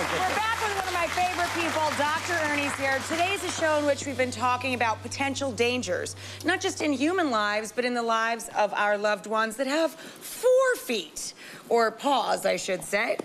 We're back with one of my favorite people, Dr. Ernie's here. Today's a show in which we've been talking about potential dangers, not just in human lives, but in the lives of our loved ones that have 4 feet, or paws, I should say.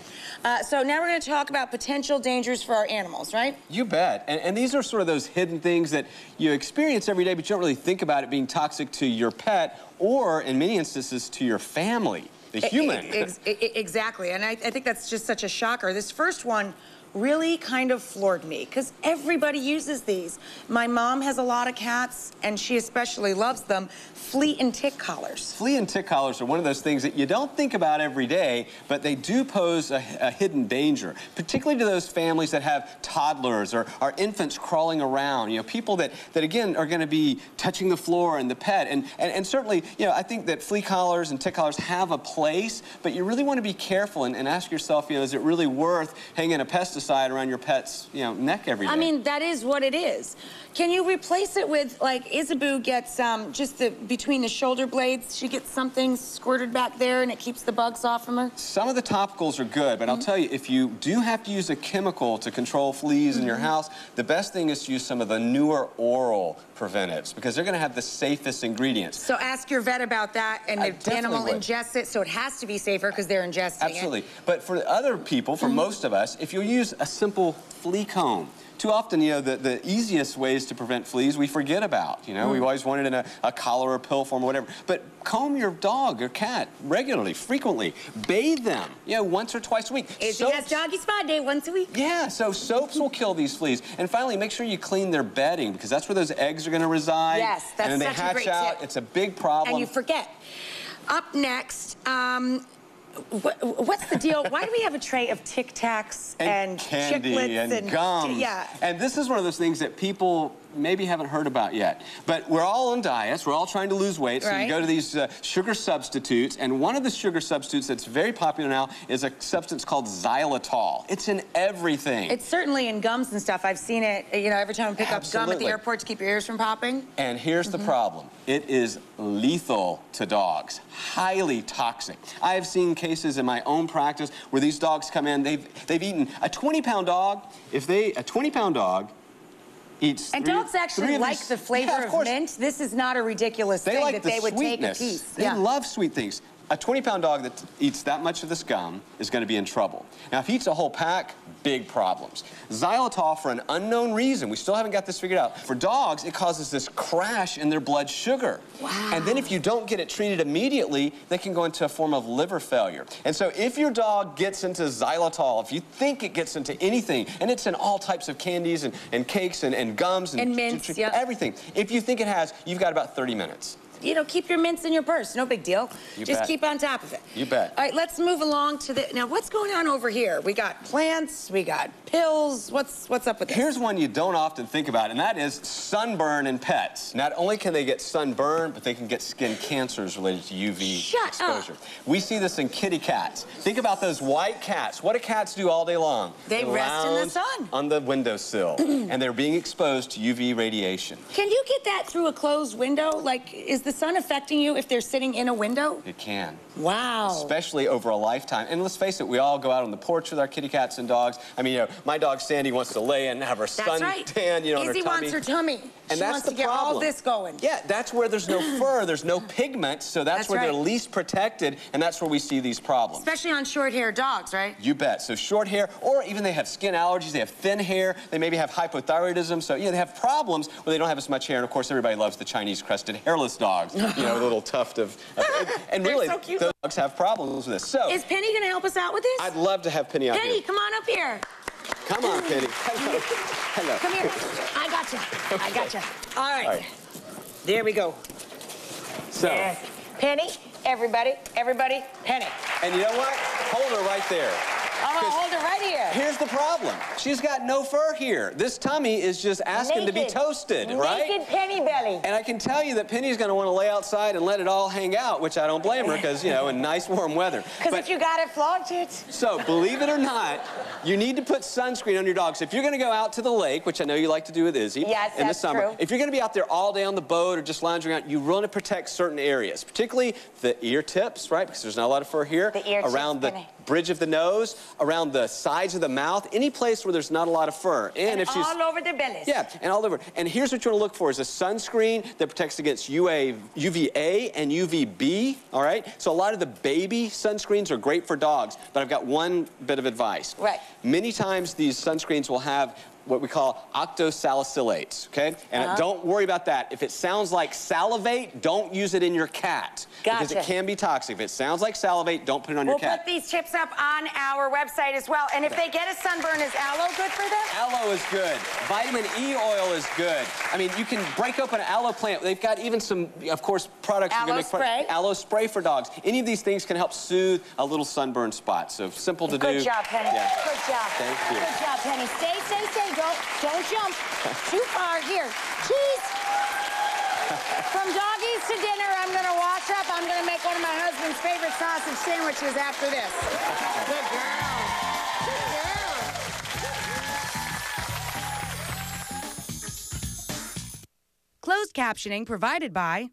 So now we're going to talk about potential dangers for our animals, right? You bet. And these are sort of those hidden things that you experience every day, but you don't really think about it being toxic to your pet or, in many instances, to your family. The human. Exactly, and I think that's just such a shocker. This first one really kind of floored me because everybody uses these. My mom has a lot of cats, and she especially loves them. Flea and tick collars. Flea and tick collars are one of those things that you don't think about every day, but they do pose a hidden danger, particularly to those families that have toddlers or infants crawling around. You know, people that again are going to be touching the floor and the pet, and certainly, you know, I think that flea collars and tick collars have a place, but you really want to be careful and ask yourself, you know, is it really worth hanging a pesticide around your pet's, you know, neck every day? I mean, that is what it is. Can you replace it with, like, Isabu gets just between the shoulder blades, she gets something squirted back there and it keeps the bugs off from her? Some of the topicals are good, but I'll tell you, if you do have to use a chemical to control fleas in your house, the best thing is to use some of the newer oral preventives because they're going to have the safest ingredients. So ask your vet about that, and the animal ingests it, so it has to be safer because they're ingesting it. Absolutely. But for other people, for most of us, if you use a simple flea comb, too often, you know, the easiest ways to prevent fleas we forget about. You know, we always want it in a collar or pill form or whatever. But comb your dog or cat regularly, frequently. Bathe them, you know, once or twice a week. Izzy has doggy spa day once a week. Yeah, so soaps will kill these fleas. And finally, make sure you clean their bedding because that's where those eggs are going to reside. Yes, that's and then they such a great hatch out. tip. It's a big problem. And you forget. Up next, what's the deal? Why do we have a tray of Tic Tacs and candy chiclets and gum? Yeah. And this is one of those things that people maybe haven't heard about yet. But we're all on diets. We're all trying to lose weight. So you go to these sugar substitutes. And one of the sugar substitutes that's very popular now is a substance called xylitol. It's in everything. It's certainly in gums and stuff. I've seen it, you know, every time I pick up gum at the airport to keep your ears from popping. And here's the problem. It is lethal to dogs. Highly toxic. I have seen cases in my own practice where these dogs come in, they've eaten a 20-pound dog. If a 20-pound dog eats dogs actually like the flavor of mint. This is not a ridiculous thing that they would take a piece. They love sweet things. A 20-pound dog that eats that much of this gum is going to be in trouble. Now, if he eats a whole pack, big problems. Xylitol, for an unknown reason, we still haven't got this figured out. For dogs, it causes this crash in their blood sugar. Wow. And then if you don't get it treated immediately, they can go into a form of liver failure. And so if your dog gets into xylitol, if you think it gets into anything, and it's in all types of candies and cakes and gums and mints, everything, if you think it has, you've got about 30 minutes. You know, keep your mints in your purse. No big deal. Just keep on top of it. You bet. All right, let's move along to the... Now, what's going on over here? We got plants, we got pills. What's up with this? Here's one you don't often think about, and that is sunburn in pets. Not only can they get sunburn, but they can get skin cancers related to UV exposure. We We see this in kitty cats. Think about those white cats. What do cats do all day long? They rest in the sun. On the windowsill, and they're being exposed to UV radiation. Can you get that through a closed window? Like, is the sun affecting you if they're sitting in a window? It can. Wow. Especially over a lifetime. And let's face it, we all go out on the porch with our kitty cats and dogs. I mean, you know, my dog Sandy wants to lay in and have her suntan, you know, on her tummy. Izzy wants her tummy. And she wants to get all this going. Yeah, that's where there's no fur, there's no pigment, so that's where they're least protected, and that's where we see these problems. Especially on short-haired dogs, right? You bet. So short hair, or even they have skin allergies, they have thin hair, they maybe have hypothyroidism, so you know, they have problems where they don't have as much hair, and of course everybody loves the Chinese crested hairless dogs, you know, the little tuft of and really, so cute. those dogs have problems with this. So, is Penny going to help us out with this? I'd love to have Penny out here. Penny, come on up here. Come on, Penny. Hello. Hello. Come here. I got you. I got you. All right. There we go. So, Penny, everybody, Penny. and you know what? Hold her right there. I'm going to hold her right here. Here's the problem. She's got no fur here. This tummy is just asking to be toasted, right? Naked Penny belly. And I can tell you that Penny's going to want to lay outside and let it all hang out, which I don't blame her because, you know, in nice warm weather. Because if you got it flaunted. So, believe it or not, you need to put sunscreen on your dogs. If you're going to go out to the lake, which I know you like to do with Izzy in the summer, if you're going to be out there all day on the boat or just lounging around, you want to protect certain areas, particularly the ear tips, right? Because there's not a lot of fur here. The ear tips, around the bridge of the nose, around the sides of the mouth, any place where there's not a lot of fur. And if she's all over their bellies. Yeah, and all over. And here's what you want to look for is a sunscreen that protects against UVA and UVB, all right? So a lot of the baby sunscreens are great for dogs, but I've got one bit of advice. Right. Many times these sunscreens will have what we call octosalicylates, okay? And don't worry about that. If it sounds like salivate, don't use it in your cat. Gotcha. Because it can be toxic. If it sounds like salivate, don't put it on your cat. We'll put these tips up on our website as well. And if they get a sunburn, is aloe good for them? Aloe is good. Vitamin E oil is good. I mean, you can break open an aloe plant. They've got even some, of course, products. Aloe spray? Aloe spray for dogs. Any of these things can help soothe a little sunburn spot. So simple to do. Good job, Penny. Yeah. Good job. Thank you. Good job, Penny. Stay, stay, stay. Don't jump too far. Here, cheese. From doggies to dinner, I'm going to wash up. I'm going to make one of my husband's favorite sausage sandwiches after this. Good girl. Good girl. Closed captioning provided by